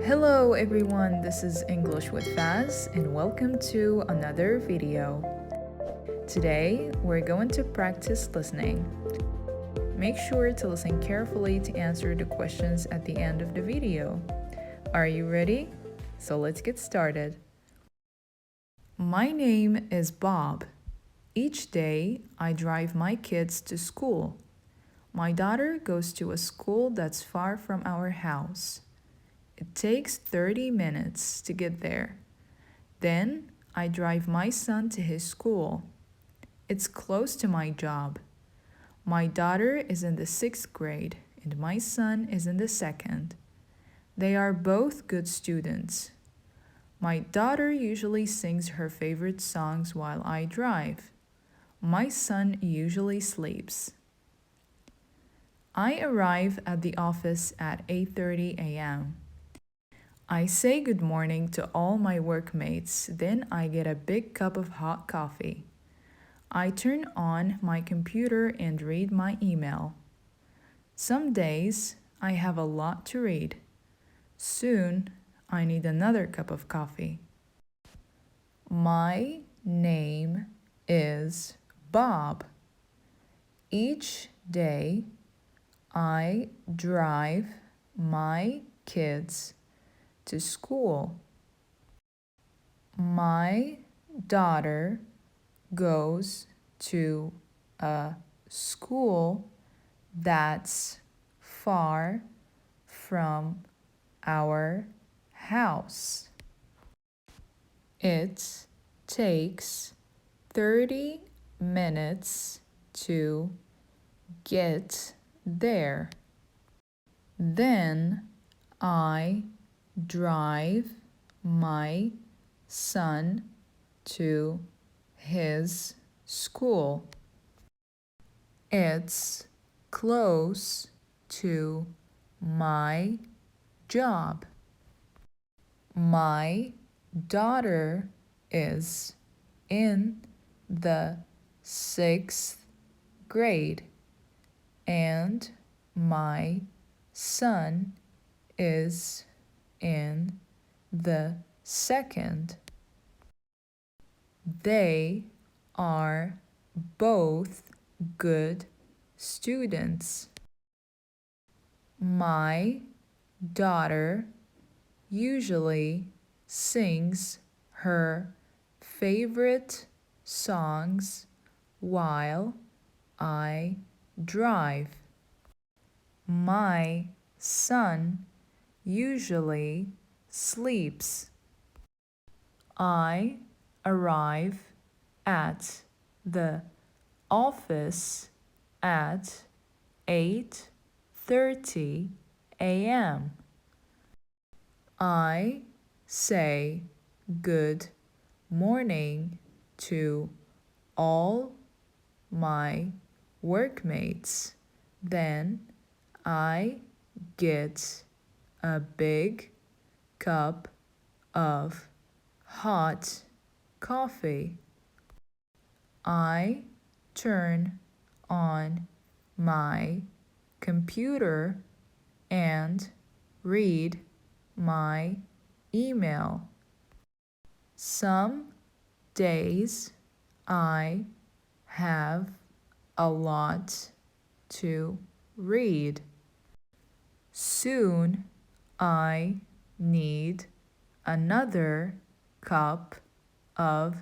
Hello everyone, this is English with Faz and welcome to another video. Today we're going to practice listening. Make sure to listen carefully to answer the questions at the end of the video. Are you ready? So let's get started. My name is Bob. Each day I drive my kids to school. My daughter goes to a school that's far from our house. It takes 30 minutes to get there. Then I drive my son to his school. It's close to my job. My daughter is in the 6th grade and my son is in the 2nd. They are both good students. My daughter usually sings her favorite songs while I drive. My son usually sleeps. I arrive at the office at 8:30 a.m. I say good morning to all my workmates, then I get a big cup of hot coffee. I turn on my computer and read my email. Some days I have a lot to read. Soon I need another cup of coffee. My name is Bob. Each day I drive my kids to school. My daughter goes to a school that's far from our house. It takes 30 minutes to get there. Then I drive my son to his school. It's close to my job. My daughter is in the 6th grade and my son is in the 2nd. They are both good students. My daughter usually sings her favorite songs while I drive. My son usually sleeps. I arrive at the office at 8:30 a.m. I say good morning to all my workmates. Then I get a big cup of hot coffee. I turn on my computer and read my email. Some days I have a lot to read. Soon I need another cup of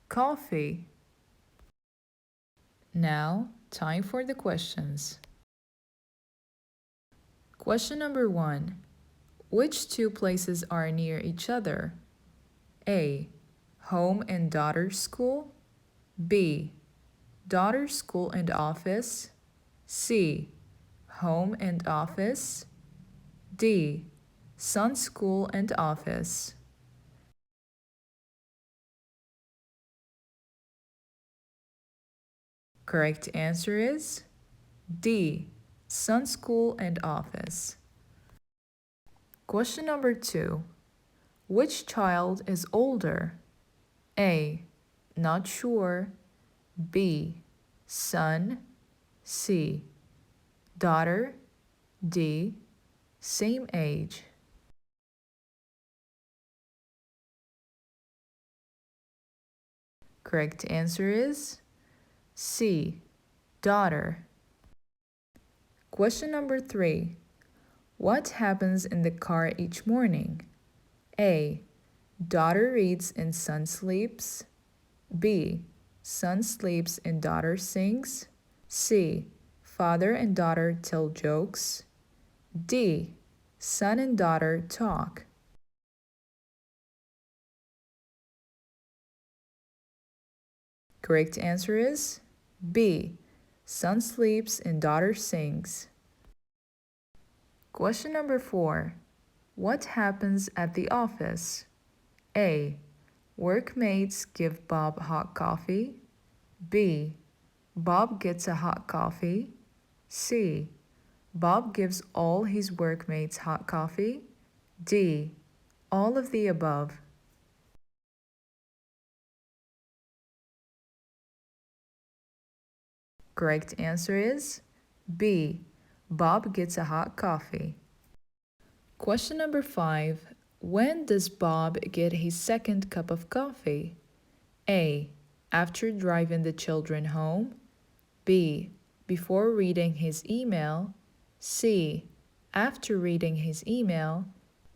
coffee. Now, time for the questions. Question number 1. Which two places are near each other? A. Home and daughter's school. B. Daughter's school and office. C. Home and office. D. Son's school and office. Correct answer is D. Son's school and office. Question number 2. Which child is older? A. Not sure. B. Son. C. Daughter. D. Same age. Correct answer is C, daughter. Question number 3. What happens in the car each morning? A. Daughter reads and son sleeps. B. Son sleeps and daughter sings. C. Father and daughter tell jokes. D. Son and daughter talk. Correct answer is B. Son sleeps and daughter sings. Question number 4. What happens at the office? A. Workmates give Bob hot coffee. B. Bob gets a hot coffee. C. Bob gives all his workmates hot coffee. D. All of the above. Correct answer is B. Bob gets a hot coffee. Question number 5. When does Bob get his second cup of coffee? A. After driving the children home. B. Before reading his email. C. After reading his email.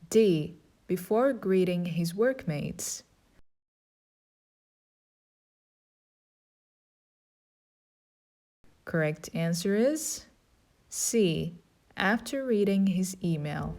D. Before greeting his workmates. Correct answer is C. After reading his email.